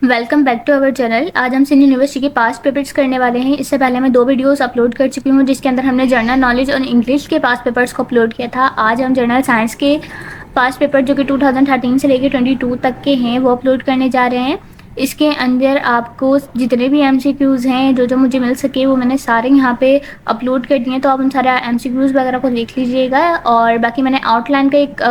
Welcome back to our channel. आज हम Sindh university के पास्ट पेपर्स करने वाले हैं। इससे पहले मैं 2 वीडियोस अपलोड कर चुकी हूँ जिसके अंदर हमने जनरल नॉलेज और इंग्लिश के पास्ट पेपर्स को अपलोड किया था। आज हम जनरल साइंस के पास्ट पेपर जो कि 2013 से लेकर 22 तक के हैं वो अपलोड करने जा रहे हैं। इसके अंदर आपको जितने भी MCQs हैं जो मुझे मिल सके वो मैंने सारे यहाँ पे अपलोड कर दिए हैं, तो आप उन सारे MCQs वगैरह को देख लीजिएगा। और बाकी मैंने आउटलाइन का एक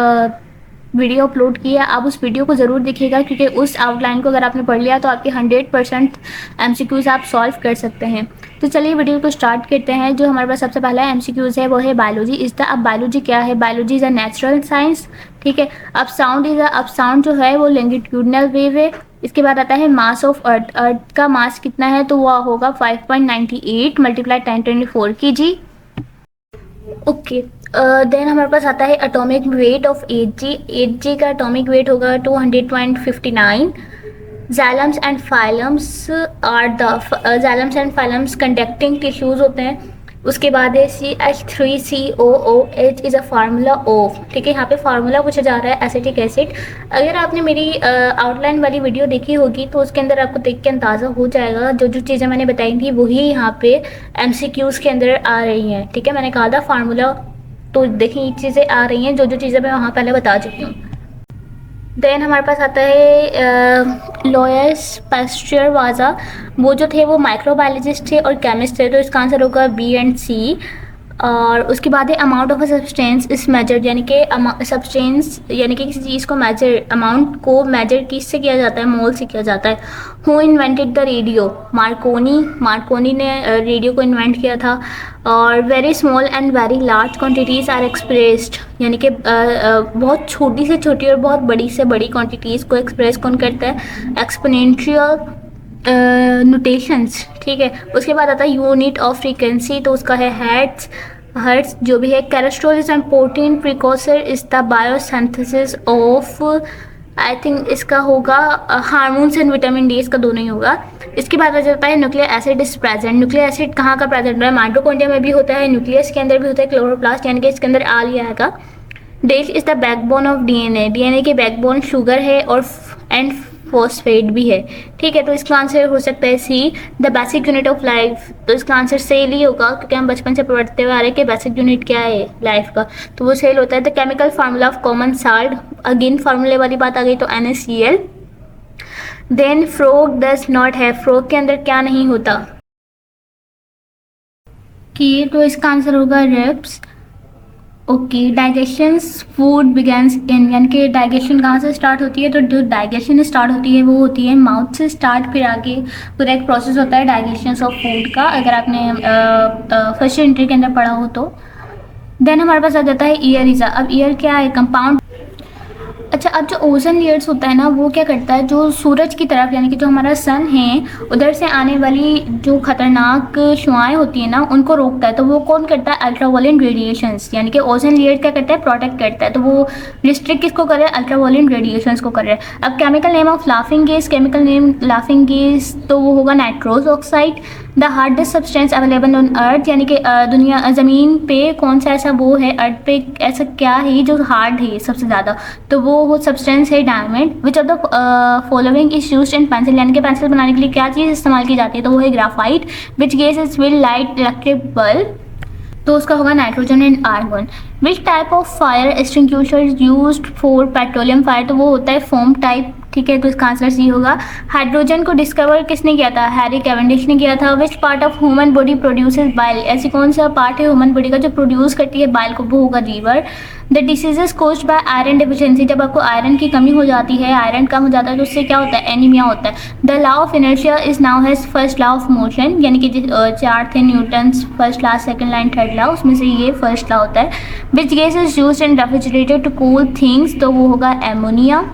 वीडियो अपलोड किया, आप उस वीडियो को ज़रूर देखिएगा क्योंकि उस आउटलाइन को अगर आपने पढ़ लिया तो आपके 100% MCQs आप सॉल्व कर सकते हैं। तो चलिए वीडियो को स्टार्ट करते हैं। जो हमारे पास सबसे पहला MCQs है वो है बायोलॉजी इज़ द। अब बायोलॉजी क्या है? Biology is a natural science, ठीक है। अब साउंड इज़ अ। अब साउंड जो है वो लॉन्गिट्यूडिनल वेव है। इसके बाद आता है मास ऑफ अर्थ। अर्थ का मास कितना है? तो वह होगा 5.98 × 10⁻⁴ kg। ओके, देन हमारे पास आता है atomic weight of 8G। 8G का एटॉमिक वेट होगा 200.59। Xylems and phloems are the xylems and phloems conducting tissues होते हैं। उसके बाद है CH3COOH is a formula of, ठीक है। यहाँ पे फार्मूला पूछा जा रहा है एसिटिक एसिड। अगर आपने मेरी आउटलाइन वाली वीडियो देखी होगी तो उसके अंदर आपको देख के अंदाज़ा हो जाएगा जो जो चीज़ें मैंने बताई थी वही यहाँ पे MCQs के अंदर आ रही हैं, ठीक है। मैंने कहा था फार्मूला, तो देखिए ये चीज़ें आ रही हैं जो जो चीज़ें मैं वहाँ पहले बता चुकी हूँ। देन हमारे पास आता है लॉयस पास्चर वाजा। वो जो थे वो माइक्रोबायोलॉजिस्ट थे और केमिस्ट थे, तो इसका आंसर होगा B एंड C। और उसके बाद है अमाउंट ऑफ अ सब्सटेंस इस मेजर, यानी कि सब्सटेंस यानी कि किसी चीज़ को मेजर, अमाउंट को मेजर किससे किया जाता है? मोल से किया जाता है। Who invented the radio? Marconi ने रेडियो को इन्वेंट किया था। और very small and very large quantities are expressed, यानी कि बहुत छोटी से छोटी और बहुत बड़ी से बड़ी क्वांटिटीज़ को एक्सप्रेस कौन करता है? एक्सपोनेंशियल नोटेशंस, ठीक है। उसके बाद आता है यूनिट ऑफ फ्रीक्वेंसी, तो उसका है हर्ट्स जो भी है। Cholesterol is important precursor is the biosynthesis of, I think इसका होगा हार्मोन्स एंड विटामिन डी, इसका दोनों ही होगा। इसके बाद आ जाता है nuclear acid is present. Nuclear acid कहाँ का प्रेजेंट है? माइटोकॉन्ड्रिया में भी होता है, न्यूक्लियस के अंदर भी होता है, क्लोरोप्लास्ट यानी कि इसके अंदर आ लिया है। That is the backbone of DNA की बैकबोन शुगर है और एंड फॉस्फेट भी है, ठीक है। तो इसका आंसर हो सकता है C, the basic unit of life. तो इसका आंसर सेल ही होगा क्योंकि हम बचपन से पढ़ते हुए आ रहे हैं कि बेसिक यूनिट क्या है लाइफ का, तो वो सेल होता है। The chemical formula of common salt, again फार्मूले वाली बात आ गई तो NaCl। Then frog does not have, frog के अंदर क्या नहीं होता? कि तो इसका आंसर होगा रेप्स। Okay, digestion food begins in, यानी कि डाइजेशन कहाँ से स्टार्ट होती है? तो जो डाइजेशन स्टार्ट होती है वो होती है माउथ से स्टार्ट, फिर आगे पूरा एक प्रोसेस होता है डाइजेशन ऑफ फूड का, अगर आपने फर्स्ट एंट्री के अंदर पढ़ा हो तो। देन हमारे पास आ जाता है ईयर इज़ा। अब ईयर क्या है? कंपाउंड। अच्छा, अब जो ओजन लेयर्स होता है ना वो क्या करता है? जो सूरज की तरफ यानी कि जो हमारा सन है उधर से आने वाली जो खतरनाक शुआएं होती है ना उनको रोकता है, तो वो कौन करता है? अल्ट्रावायलेट रेडिएशंस, यानी कि ओजन लेयर क्या करता है? प्रोटेक्ट करता है। तो वो रिस्ट्रिक्ट किसको कर रहा है? अल्ट्रावायलेट रेडिएशंस को कर रहा है। अब chemical name of laughing gas, chemical name laughing gas तो वो होगा nitrous oxide. The hardest substance available on earth, यानी कि दुनिया ज़मीन पे कौन सा ऐसा वो है, अर्थ पे ऐसा क्या है जो हार्ड है सबसे ज़्यादा? तो वो सब्सटेंस है diamond. Which of the following is used in pencil, यानी कि पेंसिल बनाने के लिए क्या चीज़ इस्तेमाल की जाती है? तो वो है graphite. Which gas is will light electric bulb, तो उसका होगा nitrogen and argon. Which type of fire extinguisher used for petroleum fire, तो वो होता है फोम टाइप, ठीक है। तो इसका आंसर C होगा। हाइड्रोजन को डिस्कवर किसने किया था? हैरी कैवेंडिश ने किया था। विच part of human body produces bile, ऐसी कौन सा पार्ट है ह्यूमन बॉडी का जो प्रोड्यूस करती है बाइल को? वो होगा liver. The diseases caused by iron deficiency, जब आपको आयरन की कमी हो जाती है, आयरन कम हो जाता है तो उससे क्या होता है? एनीमिया होता है। The law of inertia is now has first law of motion, यानी कि 4 थे Newton's first law, second line, third law, उसमें से ये फर्स्ट लॉ होता है। Which gas is used in refrigerator to cool things, तो वो होगा एमोनिया।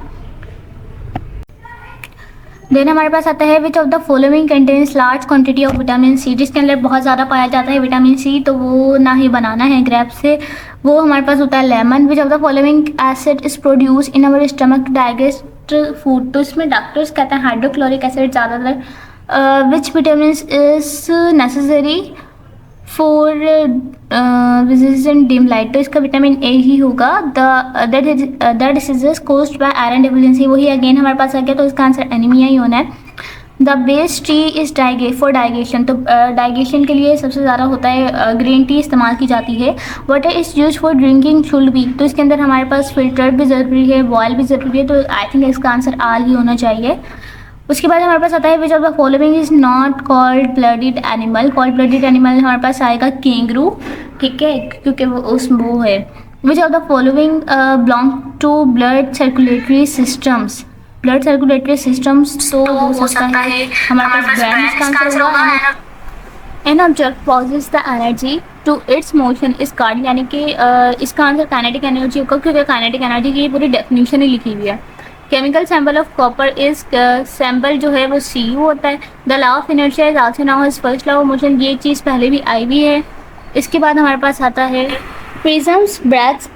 देन हमारे पास आता है which of the following contains large quantity of vitamin C, जिसके अंदर बहुत ज़्यादा पाया जाता है विटामिन C, तो वो ना ही बनाना है ग्रेप से, वो हमारे पास होता है lemon. Which of the following acid is produce in our stomach digest food, तो इसमें डॉक्टर्स कहते हैं हाइड्रोक्लोरिक एसिड ज़्यादातर। Which vitamin is necessary for resistant dim light, तो इसका विटामिन ए ही होगा। The diseases caused by iron deficiency, वही again हमारे पास आ गया, तो इसका आंसर एनीमिया ही होना है। The best T is for digestion, तो डाइजेशन के लिए सबसे ज़्यादा होता है ग्रीन टी इस्तेमाल की जाती है। Water is use for drinking should be, तो इसके अंदर हमारे पास फिल्टर्ड भी ज़रूरी है, बॉयल भी ज़रूरी है, तो आई थिंक इसका आंसर आल ही होना चाहिए। उसके बाद हमारे पास आता है which of the following is not cold blooded animal, cold blooded animal हमारे पास आएगा कैंगरू, ठीक है, क्योंकि वो है। Which of the following belong to blood circulatory systems, blood circulatory systems तो हो सकता है हमारे पास ब्रेन इसका आंसर होगा। An object possesses the energy to its motion is called, यानी कि इसका आंसर काइनेटिक एनर्जी होगा, क्योंकि काइनेटिक एनर्जी की पूरी डेफिनेशन ही लिखी हुई है। Chemical sample of copper is, sample जो है वो सी यू होता है। The law of inertia is also known as first law of motion, ये चीज़ पहले भी आई हुई है। इसके बाद हमारे पास आता है prisms breaks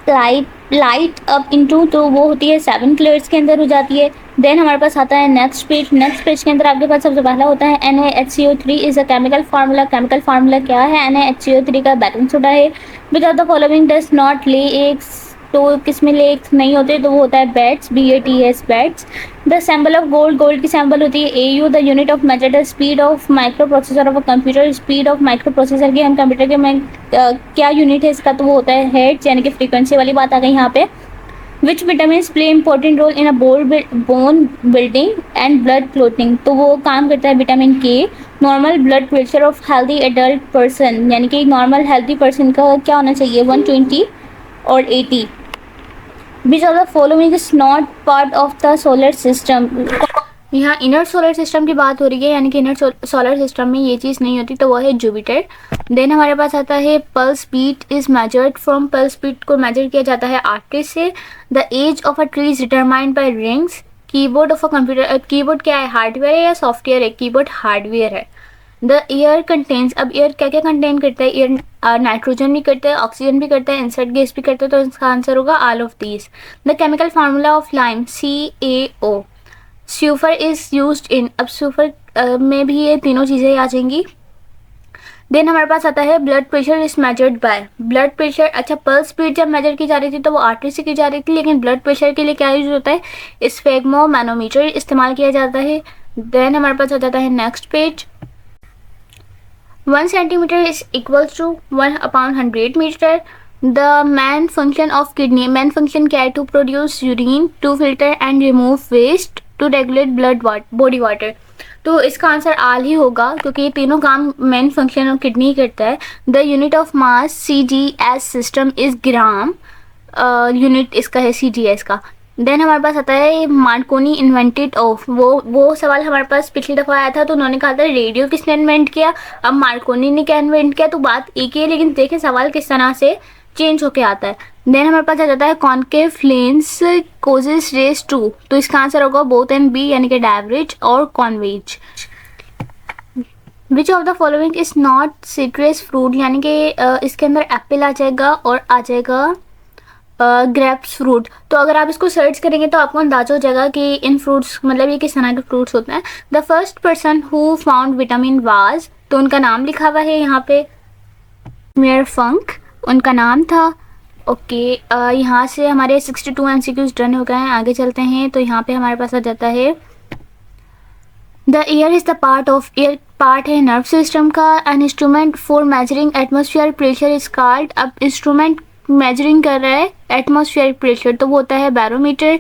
light up into, तो वो होती है 7 कलर्स के अंदर हो जाती है। देन हमारे पास आता है नेक्स्ट पेज के अंदर आपके पास सबसे पहला होता है NaHCO3 is a chemical formula. Chemical formula क्या है? NaHCO3 का बेकिंग सोडा है। Which of the following does not lay eggs, तो किसमें ले एग्स नहीं होते, तो वो होता है bats, BATS bats. The sample of gold, gold की सैम्बल होती है AU। The unit of measure the speed of micro processor of a computer, speed of micro processor की हम कंप्यूटर के में क्या यूनिट है इसका, तो वो होता है हेर्ट्ज, यानी कि फ्रीक्वेंसी वाली बात आ गई यहाँ पे। Which vitamin play important role in a bone building and blood clotting, तो वो काम करता है vitamin K. Normal blood pressure of healthy adult person, यानी कि नॉर्मल हेल्दी पर्सन का क्या होना चाहिए, 120 और 80। विच of the following is not part of the solar system, यहाँ इनर सोलर सिस्टम की बात हो रही है, यानी कि इनर सोलर सिस्टम में ये चीज़ नहीं होती, तो वह है जुपिटर। देन हमारे पास आता है pulse beat is measured from, pulse beat को मेजर किया जाता है आर्टरी से। The age of a tree is determined by rings. Keyboard of a computer, keyboard क्या है, हार्डवेयर है या सॉफ्टवेयर है? कीबोर्ड हार्डवेयर है। द एयर कंटेन्स, अब एयर क्या क्या कंटेन करता है? एयर नाइट्रोजन भी करता है, ऑक्सीजन भी करता है, इंसर्ट गैस भी करता है, तो इसका आंसर होगा all of these. The chemical formula of lime CaO। Sulphur is used इन, अब सल्फर में भी ये तीनों चीज़ें आ जाएंगी। देन हमारे पास आता है blood pressure is measured by, blood pressure, अच्छा पल्स स्पीड जब मेजर की जा रही थी तो वो आर्टरी से की जा रही थी, लेकिन ब्लड प्रेशर के लिए क्या यूज होता है, स्फेग्मोमैनोमीटर इस्तेमाल किया जाता है। देन हमारे पास आ जाता है next page. 1 centimetre is equals to 1/100 metre. The main function of kidney, main function क्या है, to produce urine, to filter and remove waste, to regulate body water, तो इसका आंसर आल ही होगा, क्योंकि ये तीनों काम मेन फंक्शन किडनी करता है। The unit of mass CGS system is gram, unit इसका है CGS का। देन हमारे पास आता है मार्कोनी इन्वेंटेड ऑफ, वो सवाल हमारे पास पिछली दफ़ा आया था, तो उन्होंने कहा था रेडियो किसने इन्वेंट किया, अब मार्कोनी ने क्या इन्वेंट किया, तो बात एक ही है, लेकिन देखें सवाल किस तरह से चेंज होके आता है। देन हमारे पास आ जाता है concave lens causes rays to, तो इसका आंसर होगा बोथ एंड बी, यानी कि डायवरेज और converge. Which of the following is not citrus fruit, यानी कि इसके अंदर एप्पल आ जाएगा और आ जाएगा ग्रेप्स फ्रूट, तो अगर आप इसको सर्च करेंगे तो आपको अंदाजा हो जाएगा कि इन फ्रूट्स मतलब ये किस तरह के फ्रूट्स होते हैं। The first person who found vitamin was, तो उनका नाम लिखा हुआ है यहाँ पे, मेयर फंक उनका नाम था। ओके, यहाँ से हमारे 62 MCQs डन हो गए हैं, आगे चलते हैं। तो यहाँ पे हमारे पास आ जाता है the air is the part of, air part है नर्व सिस्टम का। An instrument for measuring atmosphere pressure is called, अब इंस्ट्रूमेंट मेजरिंग कर रहा है एटमॉस्फेयर प्रेशर, तो वो होता है barometer.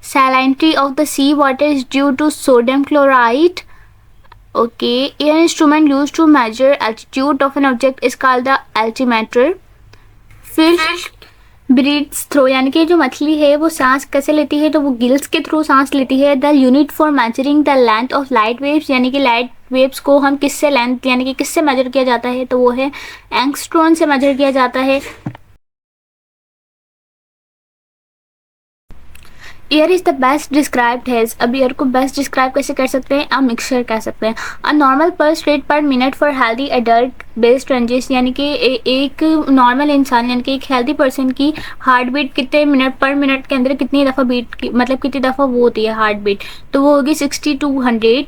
Salinity of the sea water is due to sodium chloride. Okay, air instrument use to measure altitude of an object is called the altimeter. Fish breathes through, यानी कि जो मछली है वो सांस कैसे लेती है, तो वो गिल्स के थ्रू सांस लेती है। The unit for measuring the length of light waves, यानी कि लाइट वेव्स को हम किससे लेंथ यानी कि किससे मेजर किया जाता है, तो वो है एंगस्ट्रॉन से मेजर किया जाता है। Air is the best described has, अब एयर को बेस्ट डिस्क्राइब कैसे कर सकते हैं, अ मिक्सचर कह सकते हैं। अ नॉर्मल पल्स रेट पर minute for healthy adult based ranges, यानी कि एक नॉर्मल इंसान यानी कि एक हेल्दी पर्सन की हार्ट बीट कितने मिनट पर मिनट के अंदर कितनी दफ़ा बीट मतलब कितनी दफ़ा वो होती है हार्ट बीट, तो वो होगी 60 to 100।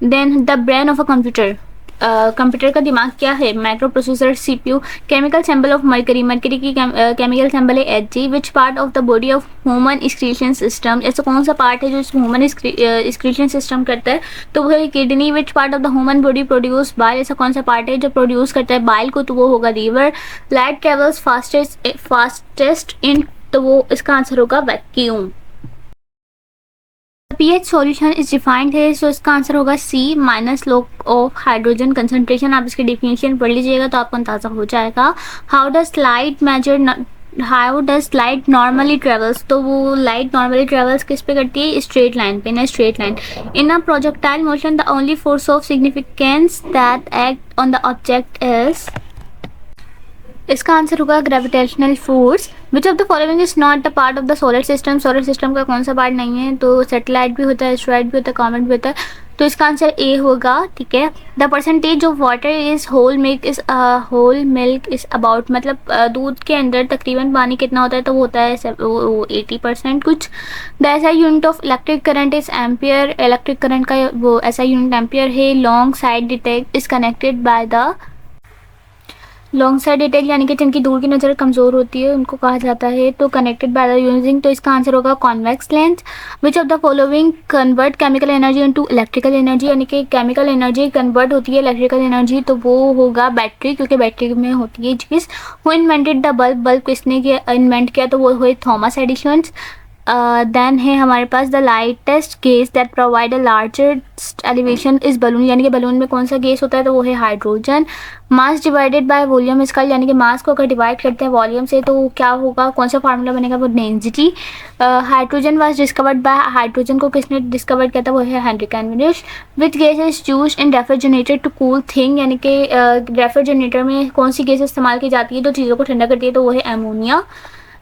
Then the brain of a computer, computer का दिमाग क्या है? Microprocessor, CPU. Chemical symbol of mercury, mercury की केमिकल सिंबल है Hg। Which part of the body of human excretion system, ऐसा कौन सा पार्ट है जो ह्यूमन एक्सक्रीशन सिस्टम करता है? तो वो है kidney. Which part of the human body produce bile, ऐसा कौन सा पार्ट है जो प्रोड्यूस करता है बाइल को? तो वो होगा liver. Light travels fastest in, तो वो इसका आंसर होगा vacuum. pH solution is defined है, सो इसका आंसर होगा C minus log of hydrogen concentration. आप इसकी डेफिनेशन पढ़ लीजिएगा तो आपको अंदाजा हो जाएगा। How does light normally travels, तो वो लाइट नॉर्मली ट्रेवल्स किस पे करती है? स्ट्रेट लाइन पे ना, straight line. In a projectile motion the only force of significance that act on the object is, इसका आंसर होगा gravitational force. Which of the following is not the part of the solar system, solar system का कौन सा part नहीं है? तो satellite भी होता है, एस्ट्रॉइड भी होता है, कॉमेट भी होता है, तो इसका आंसर ए होगा। ठीक है। The percentage of water is whole milk is about, मतलब दूध के अंदर तकरीबन पानी कितना होता है? तो वो होता है 80% कुछ। The SI unit of electric current is ampere, electric current का वो एसआई यूनिट एम्पियर है। Long side detect is connected by the, long side detect यानी कि जिनकी दूर की नज़र कमज़ोर होती है उनको कहा जाता है, तो कनेक्टेड बाय द यूजिंग, तो इसका आंसर होगा convex lens. Which of the following convert chemical energy into electrical energy, यानी कि केमिकल एनर्जी कन्वर्ट होती है इलेक्ट्रिकल एनर्जी, तो वो होगा बैटरी, क्योंकि बैटरी में होती है चीज़। Who invented the bulb, bulb किसने इन्वेंट किया? तो वो हुए थॉमस एडिसन। देन है हमारे पास the lightest gas that provide a largest elevation is balloon, यानी कि बलून में कौन सा गैस होता है? तो वो है hydrogen. Mass divided by volume scale, यानी कि मास को अगर डिवाइड करते हैं वॉल्यूम से तो क्या होगा, कौन सा फार्मूला बनेगा? वो density. Hydrogen was discovered by, hydrogen को किसने डिस्कवर किया था? वो है Henry Cavendish. Which gas is used in refrigerator to cool thing, यानी कि रेफ्रिजरेटर में कौन सी गैस इस्तेमाल की जाती है तो चीज़ों को ठंडा करती है? तो वो है ammonia.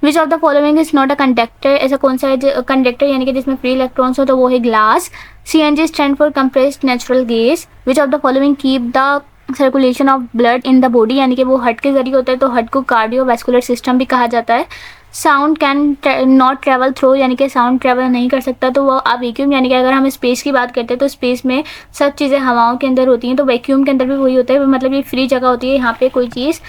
Which of the following is not a conductor, ऐसा कौन सा है कंडक्टर यानी कि जिसमें फ्री इलेक्ट्रॉन्स हो? तो वो है glass. CNG stand for compressed natural gas. Which of the following keep the circulation of blood in the body, यानी कि वो हार्ट के जरिए होता है, तो हार्ट को कार्डियोवैस्कुलर सिस्टम भी कहा जाता है। Sound can not travel through, यानी कि साउंड ट्रेवल नहीं कर सकता, तो वो आप वैक्यूम, यानी कि अगर हम स्पेस की बात करते हैं तो स्पेस में सब चीज़ें हवाओं के अंदर होती हैं, तो वैक्यूम के अंदर भी वही होता है, मतलब ये फ्री जगह होती है, यहाँ पे कोई चीज़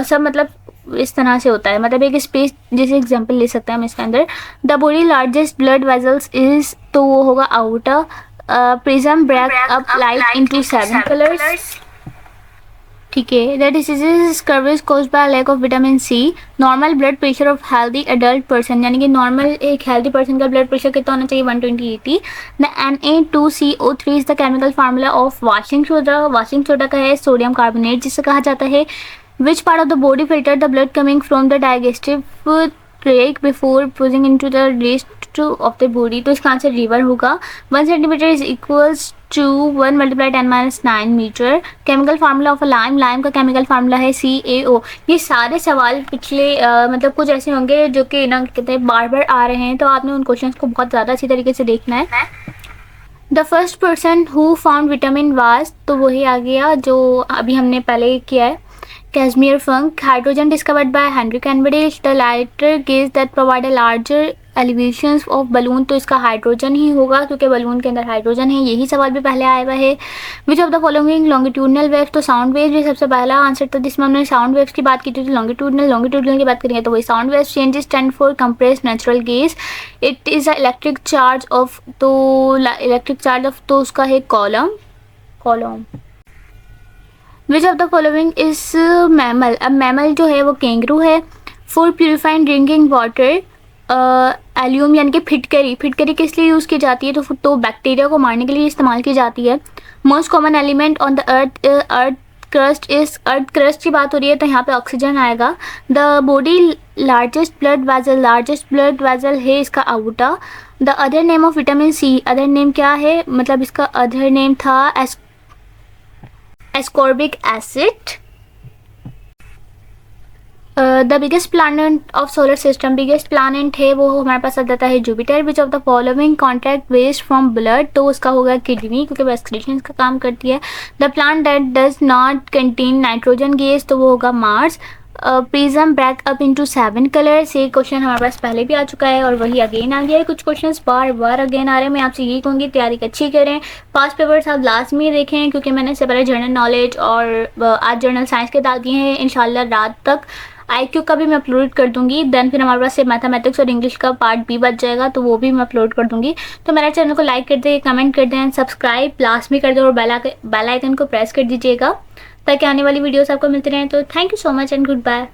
सब मतलब इस तरह से होता है, मतलब एक स्पेस जैसे एग्जांपल ले सकते हैं हम इसके अंदर। The body largest blood vessels is, तो वो होगा outer. Prism break up light into 7 colours. ठीक है। The diseases scurvy is caused by lack of vitamin C. Normal blood pressure of healthy adult person, यानी कि नॉर्मल एक हेल्दी पर्सन का blood pressure कितना होना चाहिए? 120/80। The Na2CO3 is the chemical formula of washing soda, washing soda का है sodium carbonate जिसे कहा जाता है। Which part of the body filter the blood coming from the digestive tract before pushing into the rest of the body? तो इसका answer liver होगा। 1 centimetre is equals to 1 × 10⁻9 metre. Chemical formula of lime, lime का chemical formula है CaO। ये सारे सवाल पिछले मतलब कुछ ऐसे होंगे जो कि ना कहते हैं बार बार आ रहे हैं, तो आपने उन क्वेश्चंस को बहुत ज़्यादा अच्छी तरीके से देखना है। The first person who found vitamin was, तो वही आ गया जो अभी हमने पहले किया है, Casimir Funk. Hydrogen discovered by Henry Cavendish. The lighter gas that provide a larger elevation of balloon, तो इसका हाइड्रोजन ही होगा क्योंकि बलून के अंदर हाइड्रोजन है, यही सवाल भी पहले आया हुआ है। Which of the following longitudinal waves, तो साउंड वेव्स ये सबसे पहला आंसर था जिसमें हमने साउंड वेव्स की बात की थी। लॉन्गिट्यूडनल की बात करेंगे तो वही sound waves. Change stand for compressed natural gas. It is a electric charge of, तो इलेक्ट्रिक चार्ज ऑफ तो उसका है column. Which of the following is mammal, अब मैमल जो है वो कैंगरू है। फॉर प्यूरिफाइंग ड्रिंकिंग वाटर एल्यूम, यानी कि फिटकरी किस लिए यूज़ की जाती है? तो बैक्टीरिया को मारने के लिए इस्तेमाल की जाती है। Most common element on the earth crust is, earth crust की बात हो रही है तो यहाँ पे ऑक्सीजन आएगा। The body largest blood vessel है इसका aorta. The other name of vitamin C, other name क्या है, मतलब इसका अदर नेम था ascorbic acid. The biggest planet of solar system, biggest planet है वो हमारे पास आ जाता है Jupiter. Which of the following contract waste from blood, तो उसका होगा किडनी क्योंकि वो एक्सक्रीशन का काम करती है। The plant that does not contain nitrogen gas, तो वो होगा Mars. Prism break up into 7 colours. ये क्वेश्चन हमारे पास पहले भी आ चुका है और वही अगेन आ गया है। कुछ क्वेश्चंस बार बार अगेन आ रहे हैं। मैं आपसे यही कहूँगी तैयारी अच्छी करें। पास्ट पेपर्स आप लाजमी देखें क्योंकि मैंने इससे पहले जनरल नॉलेज और आज जनरल साइंस के डाल दिए हैं। इंशाल्लाह रात तक IQ का भी मैं अपलोड कर दूंगी। देन फिर हमारे पास से मैथमेटिक्स और इंग्लिश का पार्ट भी बच जाएगा, तो वो भी मैं अपलोड कर दूंगी। तो मेरे चैनल को लाइक कर दें, कमेंट कर दें, सब्सक्राइब लास्ट में कर दें और बेल आइकन को प्रेस कर दीजिएगा ताकि आने वाली वीडियोस आपको मिलती रहें। तो thank you so much and good bye.